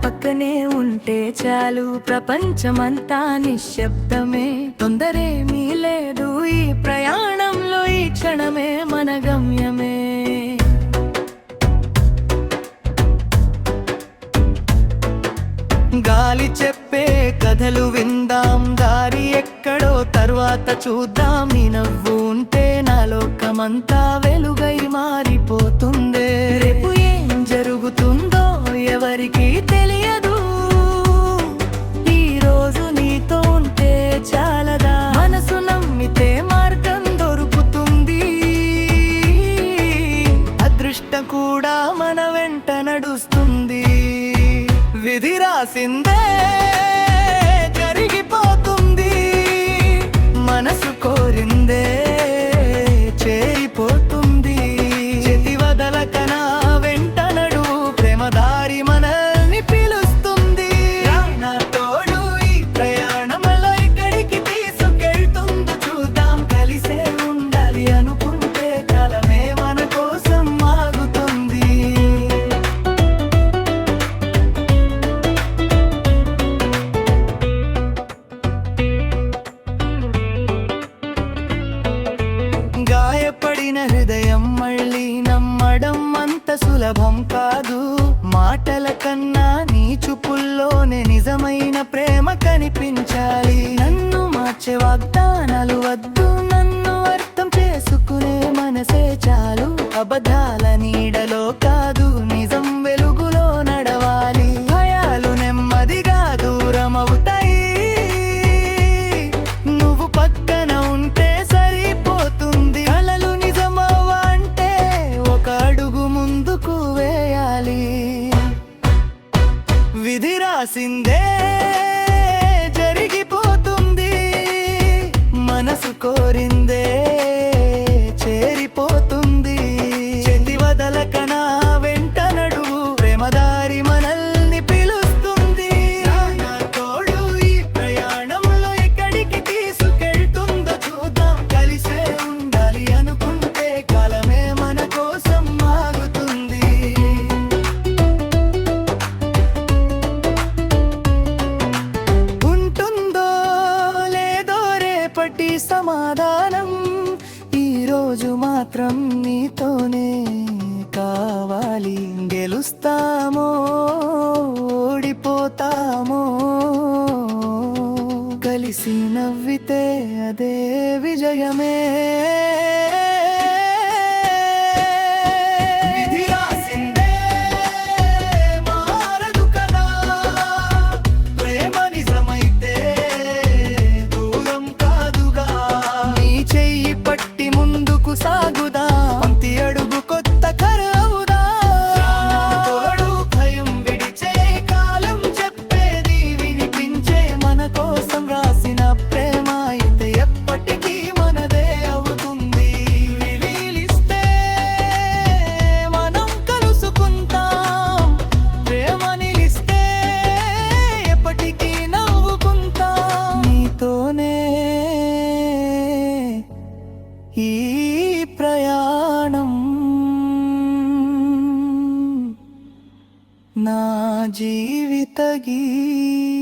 పక్కనే ఉంటే చాలు, ప్రపంచమంతా నిశ్శబ్దమే. తొందరేమీ లేదు ఈ ప్రయాణంలో, ఈ క్షణమే మన గమ్యమే. గాలి చెప్పే కథలు విందాం, దారి ఎక్కడో తర్వాత చూద్దాం. నీ నవ్వు ఉంటే నా లోకమంతా వెలుగై మారిపోతుందే. రేపు ఏం జరుగుతుందో ఎవరికీ తెలియదు, ఈ రోజు నీతో ఉంటే చాలదా? మనసు నమ్మితే మార్గం దొరుకుతుంది, అదృష్టం కూడా మన వెంట నడుస్తుంది. విధి రాసిందే జరిగిపోతుంది, మనసు కోరిందే చేరిపోతుంది. చేతి వదలకనా వెంట నడు, ప్రేమ దారి మనల్ని పిలుస్తుంది. నా తోడు ఈ ప్రయాణంలో ఎక్కడికి తీసుకెళ్తుందో చూద్దాం. కలిసే ఉండాలి అనుకుంటే కాలమే మన కోసం ఆగుతుంది. గాయపడిన హృదయం మళ్ళీ నమ్మడం అంత సులభం కాదు. మాటల కన్నా నీ చూపుల్లోనే నిజమైన ప్రేమ కనిపించాలి. నన్ను మార్చే వాగ్దానాలు వద్దు, నన్ను అర్థం చేసుకునే మనసే చాలు. అబద్ధాల నీడలో కాదు, నిజం వెలుగులో నడవాలి. భయాలు నెమ్మదిగా దూరం అవుతాయి, నువ్వు పక్కన ఉంటే సరిపోతుంది. కలలు నిజమవ్వంటే ఒక అడుగు ముందుకు వేయాలి. విధి రాసిందే జరిగిపోతుంది, మనసు కోరిందే చేరిపోతుంది. చేతి వదలకనా వెంట నడువు, ప్రేమ దారి మనల్ని పిలుస్తుంది. నా తోడు ఈ ప్రయాణంలో ఎక్కడికి తీసుకెళ్తుందో చూద్దాం. కలిసే ఉండాలి అనుకుంటే కాలమే మన కోసం ఆగుతుంది. ఉంటుందో లేదో రేపటి సమాధానం, ఈ రోజు మాత్రం నీతోనే కావాలి. గెలుస్తామో ఓడిపోతామో, కలిసి నవ్వితే అదే విజయమే. విధి రాసిందే మారదు కదా, ప్రేమ నిజమైతే దూరం కాదుగా. నీ చెయ్యి పట్టి ముందుకు సాగుదా, పంక్తి అడుగు కొత్త కరవుదా. తోడు భయం విడిచే కాలం చెప్పేది వినిపించే, మన కోసం రాసిన ప్రేమ అయితే ఎప్పటికీ మనదే అవుతుంది. విలీలిస్తే మనం కలుసుకుంటాం, ప్రేమ నిలిస్తే ఎప్పటికీ నవ్వుకుంటాం. నీతోనే ఈ ప్రయాణం, నా జీవిత గీతం.